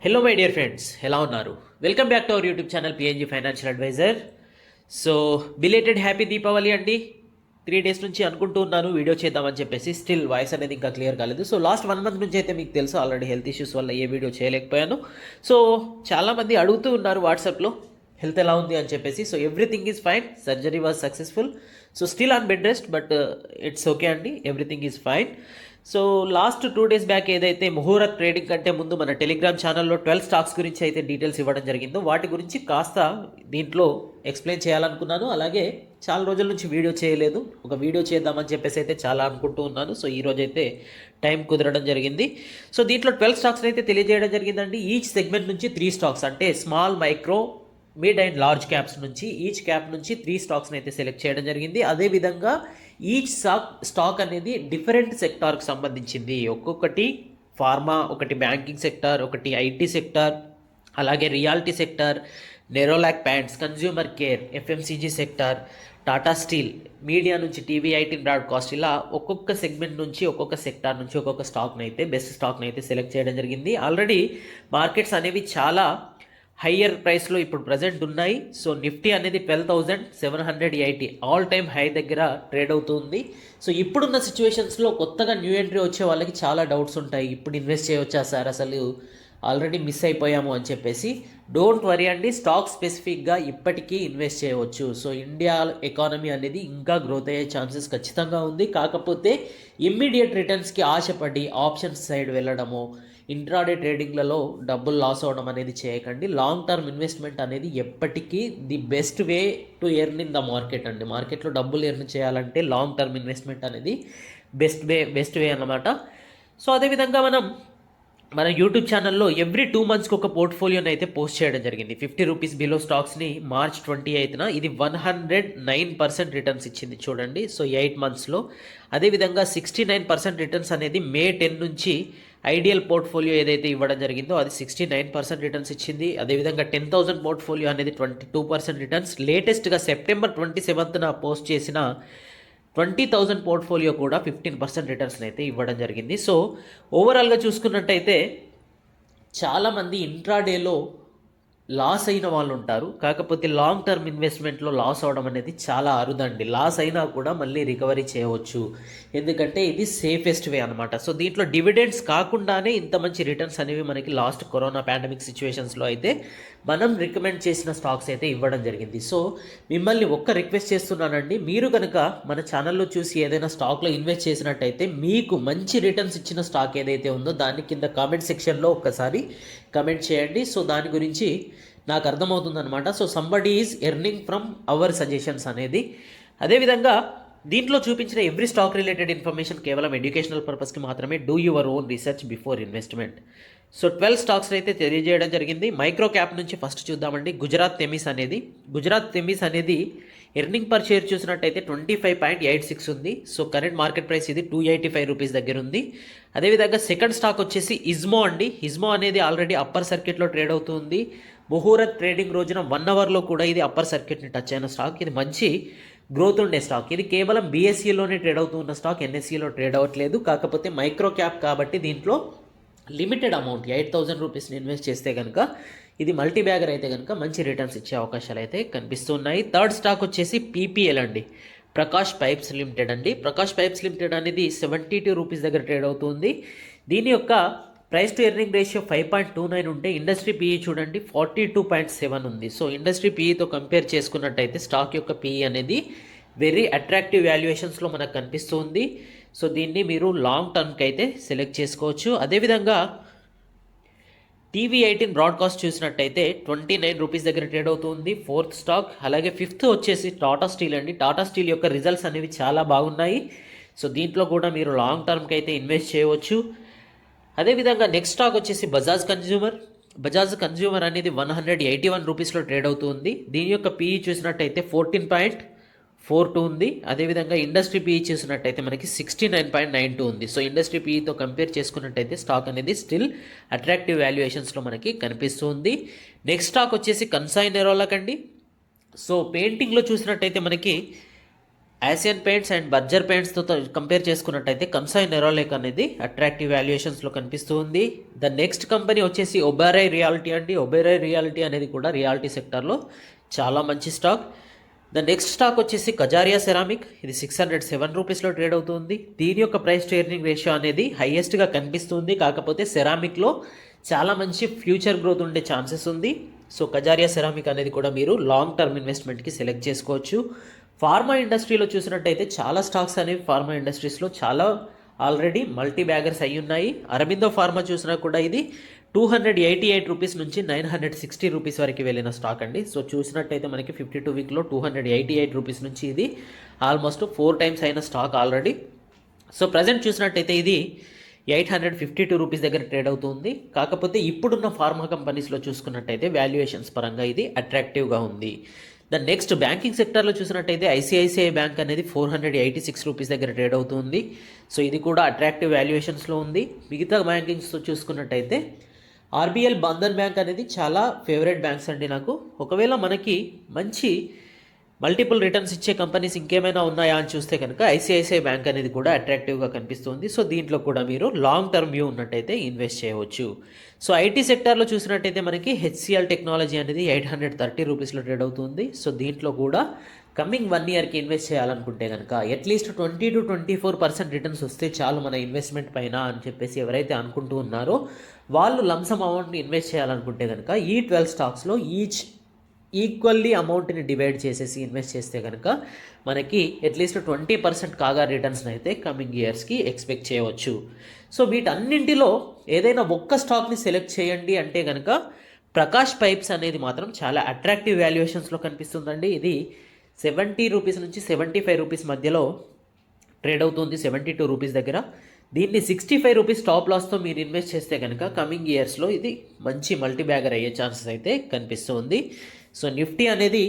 Hello my dear friends, ఎలా ఉన్నారు? Welcome back to our YouTube channel PNG financial adviser. So belated happy Deepavali అండి. 3 days నుంచి అనుకుంటూ ఉన్నాను వీడియో చేద్దామని చెప్పేసి. స్టిల్ వాయిస్ అనేది ఇంకా క్లియర్ కాలేదు. సో లాస్ట్ 1 month నుంచి అయితే మీకు తెలుసు ఆల్రెడీ హెల్త్ ఇష్యూస్ వల్ల ఏ వీడియో చేయలేకపోయాను. సో చాలామంది అడుగుతూ ఉన్నారు వాట్సాప్లో హెల్త్ ఎలా ఉంది అని చెప్పేసి. So everything is fine, surgery was successful. So still on bed rest, but it's okay అండి, everything is fine. So last 2 days back ఏదైతే ముహూర్త్ ట్రేడింగ్ కంటే ముందు మన టెలిగ్రామ్ ఛానల్లో 12 స్టాక్స్ గురించి అయితే డీటెయిల్స్ ఇవ్వడం జరిగిందో వాటి గురించి కాస్త దీంట్లో ఎక్స్ప్లెయిన్ చేయాలనుకున్నాను. అలాగే చాలా రోజుల నుంచి వీడియో చేయలేదు, ఒక వీడియో చేద్దామని చెప్పేసి అయితే చాలా అనుకుంటూ ఉన్నాను. సో ఈరోజు అయితే టైం కుదరడం జరిగింది. సో దీంట్లో 12 స్టాక్స్ అయితే తెలియజేయడం జరిగిందండి. ఈచ్ సెగ్మెంట్ నుంచి 3 స్టాక్స్, అంటే small, micro, mid and large caps నుంచి ఈచ్ క్యాప్ నుంచి 3 స్టాక్స్ని అయితే సెలెక్ట్ చేయడం జరిగింది. అదేవిధంగా ఈచ్ స్టాక్ అనేది డిఫరెంట్ సెక్టార్కి సంబంధించింది. ఒక్కొక్కటి ఫార్మా, ఒకటి బ్యాంకింగ్ సెక్టార్, ఒకటి ఐటీ సెక్టార్, అలాగే reality sector, Nerolac pants, consumer care, FMCG sector, Tata steel, media నుంచి టీవీ, ఐటీ, బ్రాడ్కాస్ట్, ఇలా ఒక్కొక్క సెగ్మెంట్ నుంచి ఒక్కొక్క సెక్టార్ నుంచి ఒక్కొక్క స్టాక్ని అయితే బెస్ట్ స్టాక్ని అయితే సెలెక్ట్ చేయడం జరిగింది. ఆల్రెడీ మార్కెట్స్ అనేవి చాలా హయ్యర్ ప్రైస్లో ఇప్పుడు ప్రజెంట్ ఉన్నాయి. సో నిఫ్టీ అనేది 12,780 ఆల్ టైమ్ హై దగ్గర ట్రేడ్ అవుతుంది. సో ఇప్పుడున్న సిచ్యువేషన్స్లో కొత్తగా న్యూ ఎంట్రీ వచ్చే వాళ్ళకి చాలా డౌట్స్ ఉంటాయి. ఇప్పుడు ఇన్వెస్ట్ చేయవచ్చా సార్, అసలు ఆల్రెడీ మిస్ అయిపోయాము అని చెప్పేసి. డోంట్ వరీ అండి, స్టాక్ స్పెసిఫిక్గా ఇప్పటికీ ఇన్వెస్ట్ చేయవచ్చు. సో ఇండియా ఎకానమీ అనేది ఇంకా గ్రోత్ అయ్యే ఛాన్సెస్ ఖచ్చితంగా ఉంది. కాకపోతే ఇమ్మీడియట్ రిటర్న్స్కి ఆశపడి ఆప్షన్స్ సైడ్ వెళ్ళడము, ఇంట్రాడే ట్రేడింగ్లలో డబ్బులు లాస్ అవ్వడం అనేది చేయకండి. లాంగ్ టర్మ్ ఇన్వెస్ట్మెంట్ అనేది ఎప్పటికీ the best way to earn in the market అండి. మార్కెట్లో డబ్బులు ఎర్న్ చేయాలంటే లాంగ్ టర్మ్ ఇన్వెస్ట్మెంట్ అనేది బెస్ట్ వే అన్నమాట. సో అదేవిధంగా మన యూట్యూబ్ ఛానల్లో ఎవ్రీ 2 monthsకి ఒక పోర్ట్ఫోలియోని అయితే పోస్ట్ చేయడం జరిగింది. 50 రూపీస్ బిలో స్టాక్స్ని March 28న ఇది 109% రిటర్న్స్ ఇచ్చింది చూడండి. సో 8 monthsలో. అదేవిధంగా 69% రిటర్న్స్ అనేది May 10 నుంచి ఐడియల్ పోర్ట్ఫోలియో ఏదైతే ఇవ్వడం జరిగిందో అది 69% రిటర్న్స్ ఇచ్చింది. అదేవిధంగా 10,000 పోర్ట్ఫోలియో అనేది 22% రిటర్న్స్. లేటెస్ట్గా September 27న పోస్ట్ చేసిన 20,000 పోర్ట్ఫోలియో కూడా 15% రిటర్న్స్ని అయితే ఇవ్వడం జరిగింది. సో ఓవరాల్గా చూసుకున్నట్టయితే చాలామంది ఇంట్రాడేలో లాస్ అయిన వాళ్ళు ఉంటారు. కాకపోతే లాంగ్ టర్మ్ ఇన్వెస్ట్మెంట్లో లాస్ అవడం అనేది చాలా అరుదండి. లాస్ అయినా కూడా మళ్ళీ రికవరీ చేయవచ్చు, ఎందుకంటే ఇది సేఫెస్ట్ వే అనమాట. సో దీంట్లో డివిడెండ్స్ కాకుండానే ఇంత మంచి రిటర్న్స్ అనేవి మనకి లాస్ట్ కరోనా పాండమిక్ సిచ్యువేషన్స్లో అయితే మనం రికమెండ్ చేసిన స్టాక్స్ అయితే ఇవ్వడం జరిగింది. సో మిమ్మల్ని ఒక్క రిక్వెస్ట్ చేస్తున్నానండి, మీరు కనుక మన ఛానల్లో చూసి ఏదైనా స్టాక్లో ఇన్వెస్ట్ చేసినట్టయితే మీకు మంచి రిటర్న్స్ ఇచ్చిన స్టాక్ ఏదైతే ఉందో దాన్ని కింద కామెంట్ సెక్షన్లో ఒక్కసారి కమెంట్ చేయండి. సో దాని గురించి నాకు అర్థమవుతుందన్నమాట. So somebody is earning from our suggestions అనేది. అదేవిధంగా దీంట్లో చూపించిన ఎవ్రీ స్టాక్ రిలేటెడ్ ఇన్ఫర్మేషన్ కేవలం ఎడ్యుకేషనల్ పర్పస్కి మాత్రమే. Do your own research before investment. So 12 stocks అయితే తెలియజేయడం జరిగింది. మైక్రో క్యాప్ నుంచి ఫస్ట్ చూద్దామండి. గుజరాత్ తెమిస్ అనేది ఎర్నింగ్ పర్ షేర్ చూసినట్టయితే 25.86 ఉంది. సో కరెంట్ మార్కెట్ ప్రైస్ ఇది 285 రూపీస్ దగ్గర ఉంది. అదేవిధంగా సెకండ్ స్టాక్ వచ్చేసి ఇజ్మో అండి. ఇజ్మో అనేది ఆల్రెడీ అప్పర్ సర్క్యూట్లో ట్రేడ్ అవుతుంది. ముహూర్త్ ట్రేడింగ్ రోజున 1 అవర్లో కూడా ఇది అప్పర్ సర్క్యూట్ని టచ్ అయిన స్టాక్. ఇది మంచి గ్రోత్ ఉండే స్టాక్. ఇది కేవలం బీఎస్సీలోనే ట్రేడ్ అవుతున్న స్టాక్, ఎన్ఎస్సీలో ట్రేడ్ అవ్వట్లేదు. కాకపోతే మైక్రో క్యాప్ కాబట్టి దీంట్లో లిమిటెడ్ అమౌంట్ 8,000 రూపీస్ని ఇన్వెస్ట్ చేస్తే కనుక, ఇది మల్టీ బ్యాగర్ అయితే కనుక మంచి రిటర్న్స్ ఇచ్చే అవకాశాలు అయితే కనిపిస్తున్నాయి. థర్డ్ స్టాక్ వచ్చేసి పీపీఎల్ అండి, ప్రకాష్ పైప్స్ లిమిటెడ్ అండి. ప్రకాష్ పైప్స్ లిమిటెడ్ అనేది 72 రూపీస్ దగ్గర ట్రేడ్ అవుతుంది. దీని యొక్క ప్రైస్ టు ఎర్నింగ్ రేషియో 5.29 ఉంటే ఇండస్ట్రీ పీఈ చూడండి 42.7 ఉంది. సో ఇండస్ట్రీ పీఈతో కంపేర్ చేసుకున్నట్టయితే స్టాక్ యొక్క పీఈ అనేది వెరీ అట్రాక్టివ్ వాల్యుయేషన్స్లో మనకు కనిపిస్తుంది. సో దీన్ని మీరు లాంగ్ టర్మ్కి అయితే సెలెక్ట్ చేసుకోవచ్చు. అదేవిధంగా టీవీ 18 బ్రాడ్కాస్ట్ చూసినట్టయితే 29 రూపీస్ దగ్గర ట్రేడ్ అవుతుంది, ఫోర్త్ స్టాక్. అలాగే ఫిఫ్త్ వచ్చేసి టాటా స్టీల్ అండి. టాటా స్టీల్ యొక్క రిజల్ట్స్ అనేవి చాలా బాగున్నాయి. సో దీంట్లో కూడా మీరు లాంగ్ టర్మ్కి అయితే ఇన్వెస్ట్ చేయవచ్చు. అదేవిధంగా నెక్స్ట్ స్టాక్ వచ్చేసి బజాజ్ కన్జ్యూమర్ అనేది 181 రూపీస్లో ట్రేడ్ అవుతుంది. దీని యొక్క పీఈ చూసినట్టయితే 14.42 ఉంది. అదేవిధంగా ఇండస్ట్రీ పీఈ చూసినట్టయితే మనకి 69.92 ఉంది. సో ఇండస్ట్రీ పీఈతో కంపేర్ చేసుకున్నట్టయితే స్టాక్ అనేది స్టిల్ అట్రాక్టివ్ వాల్యుయేషన్స్లో మనకి కనిపిస్తుంది. నెక్స్ట్ స్టాక్ వచ్చేసి కన్సాయ్ నెరోలాక్ అండి. సో పెయింటింగ్లో చూసినట్టయితే మనకి ఆసియన్ పెయింట్స్ అండ్ బర్జర్ పెయింట్స్తో కంపేర్ చేసుకున్నట్టయితే కన్సాయ్ నెరోలేక్ అనేది అట్రాక్టివ్ వాల్యుయేషన్స్లో కనిపిస్తూ ఉంది. ద నెక్స్ట్ కంపెనీ వచ్చేసి ఒబెరాయ్ రియాలిటీ అండి. ఒబెరాయ్ రియాలిటీ అనేది కూడా రియాలిటీ సెక్టర్లో చాలా మంచి స్టాక్. ద నెక్స్ట్ స్టాక్ వచ్చేసి కజారియా సెరామిక్. ఇది 607 రూపీస్లో ట్రేడ్ అవుతుంది. దీని యొక్క ప్రైస్ టు ఎర్నింగ్ రేషియో అనేది హైయెస్ట్గా కనిపిస్తుంది. కాకపోతే సెరామిక్లో చాలా మంచి ఫ్యూచర్ గ్రోత్ ఉండే ఛాన్సెస్ ఉంది. సో కజారియా సెరామిక్ అనేది కూడా మీరు లాంగ్ టర్మ్ ఇన్వెస్ట్మెంట్కి సెలెక్ట్ చేసుకోవచ్చు. ఫార్మా ఇండస్ట్రీలో చూసినట్టయితే చాలా స్టాక్స్ అనేవి ఫార్మా ఇండస్ట్రీస్లో చాలా ఆల్రెడీ మల్టీ బ్యాగర్స్ అయి ఉన్నాయి. అరబిందో ఫార్మా చూసినా కూడా ఇది 288 రూపీస్ నుంచి 960 రూపీస్ వరకు వెళ్ళిన స్టాక్ అండి. సో చూసినట్టయితే మనకి 52 వీక్లో 288 రూపీస్ నుంచి ఇది ఆల్మోస్ట్ 4 టైమ్స్ అయిన స్టాక్ ఆల్రెడీ. సో ప్రజెంట్ చూసినట్టయితే ఇది 852 రూపీస్ దగ్గర ట్రేడ్ అవుతుంది. కాకపోతే ఇప్పుడున్న ఫార్మా కంపెనీస్లో చూసుకున్నట్టయితే వాల్యుయేషన్స్ పరంగా ఇది అట్రాక్టివ్గా ఉంది. ద నెక్స్ట్ బ్యాంకింగ్ సెక్టర్లో చూసినట్టయితే ఐసిఐసిఐ బ్యాంక్ అనేది 486 రూపీస్ దగ్గర ట్రేడ్ అవుతుంది. సో ఇది కూడా అట్రాక్టివ్ వాల్యుయేషన్స్లో ఉంది. మిగతా బ్యాంకింగ్స్తో చూసుకున్నట్టయితే ఆర్బిఎల్ బంధన్ బ్యాంక్ అనేది చాలా ఫేవరెట్ బ్యాంక్స్ అండి నాకు. ఒకవేళ మనకి మంచి మల్టిపుల్ రిటర్న్స్ ఇచ్చే కంపెనీస్ ఇంకేమైనా ఉన్నాయా అని చూస్తే కనుక ఐసిఐసిఐ బ్యాంక్ అనేది కూడా అట్రాక్టివ్గా కనిపిస్తుంది. సో దీంట్లో కూడా మీరు లాంగ్ టర్మ్ వ్యూ ఉన్నట్టయితే ఇన్వెస్ట్ చేయవచ్చు. సో ఐటీ సెక్టార్లో చూసినట్టయితే మనకి హెచ్సిఎల్ టెక్నాలజీ అనేది 830 రూపీస్లో ట్రేడ్ అవుతుంది. సో దీంట్లో కూడా కమింగ్ 1 ఇయర్కి ఇన్వెస్ట్ చేయాలనుకుంటే కనుక అట్లీస్ట్ 20 to 24% రిటర్న్స్ వస్తే చాలు మన ఇన్వెస్ట్మెంట్ పైన అని చెప్పేసి ఎవరైతే అనుకుంటూ ఉన్నారో వాళ్ళు లంసమ్ అమౌంట్ని ఇన్వెస్ట్ చేయాలనుకుంటే కనుక ఈ 12 స్టాక్స్లో ఈచ్ ఈక్వల్లీ అమౌంట్ని డివైడ్ చేసేసి ఇన్వెస్ట్ చేస్తే కనుక మనకి అట్లీస్ట్ 20% కాగా రిటర్న్స్ని అయితే కమింగ్ ఇయర్స్కి ఎక్స్పెక్ట్ చేయవచ్చు. సో వీటన్నింటిలో ఏదైనా ఒక్క స్టాక్ని సెలెక్ట్ చేయండి అంటే కనుక ప్రకాష్ పైప్స్ అనేది మాత్రం చాలా అట్రాక్టివ్ వాల్యుయేషన్స్లో కనిపిస్తుందండి. ఇది 70 రూపీస్ నుంచి 75 రూపీస్ మధ్యలో ట్రేడ్ అవుతుంది, 72 రూపీస్ దగ్గర. దీన్ని 65 రూపీస్ టాప్ లాస్తో మీరు ఇన్వెస్ట్ చేస్తే కనుక కమింగ్ ఇయర్స్లో ఇది మంచి మల్టీ బ్యాగర్ అయ్యే ఛాన్సెస్ అయితే కనిపిస్తుంది. సో నిఫ్టీ అనేది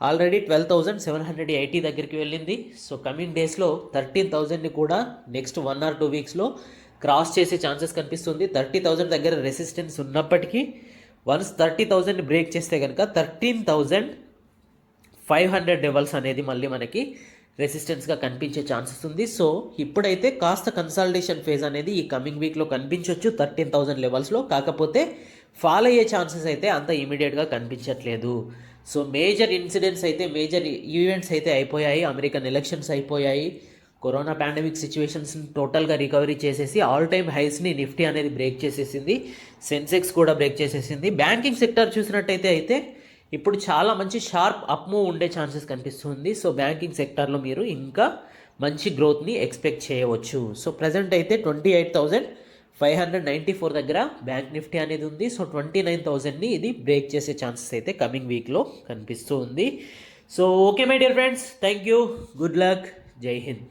ఆల్రెడీ 12,780 దగ్గరికి వెళ్ళింది. సో కమింగ్ డేస్లో 13,000ని కూడా నెక్స్ట్ 1 or 2 వీక్స్లో క్రాస్ చేసే ఛాన్సెస్ కనిపిస్తుంది. 30,000 దగ్గర రెసిస్టెన్స్ ఉన్నప్పటికీ వన్స్ 30,000ని బ్రేక్ చేస్తే కనుక 13,500 లెవెల్స్ అనేది మళ్ళీ మనకి రెసిస్టెన్స్గా కనిపించే ఛాన్సెస్ ఉంది. సో ఇప్పుడైతే కాస్త కన్సాలిడేషన్ ఫేజ్ అనేది ఈ కమింగ్ వీక్లో కనిపించవచ్చు 13,000 లెవెల్స్లో. కాకపోతే ఫాల్ అయ్యే ఛాన్సెస్ అయితే అంత ఇమీడియట్గా కనిపించట్లేదు. సో మేజర్ ఇన్సిడెంట్స్ అయితే మేజర్ ఈవెంట్స్ అయితే అయిపోయాయి. అమెరికన్ ఎలక్షన్స్ అయిపోయాయి. కరోనా పాండమిక్ సిచ్యువేషన్స్ని టోటల్గా రికవరీ చేసేసి ఆల్ టైమ్ హైస్ని నిఫ్టీ అనేది బ్రేక్ చేసేసింది. సెన్సెక్స్ కూడా బ్రేక్ చేసేసింది. బ్యాంకింగ్ సెక్టర్ చూసినట్టయితే ఇప్పుడు చాలా మంచి షార్ప్ అప్ మూవ్ ఉండే ఛాన్సెస్ కనిపిస్తుంది. సో బ్యాంకింగ్ సెక్టార్లో మీరు ఇంకా మంచి గ్రోత్ని ఎక్స్పెక్ట్ చేయవచ్చు. సో ప్రజెంట్ అయితే 28,594 దగ్గర బ్యాంక్ నిఫ్టీ అనేది ఉంది. సో 29,000ని ఇది బ్రేక్ చేసే ఛాన్సెస్ అయితే కమింగ్ వీక్లో కనిపిస్తూ ఉంది. So okay my dear friends, thank you, good luck, జై హింద్.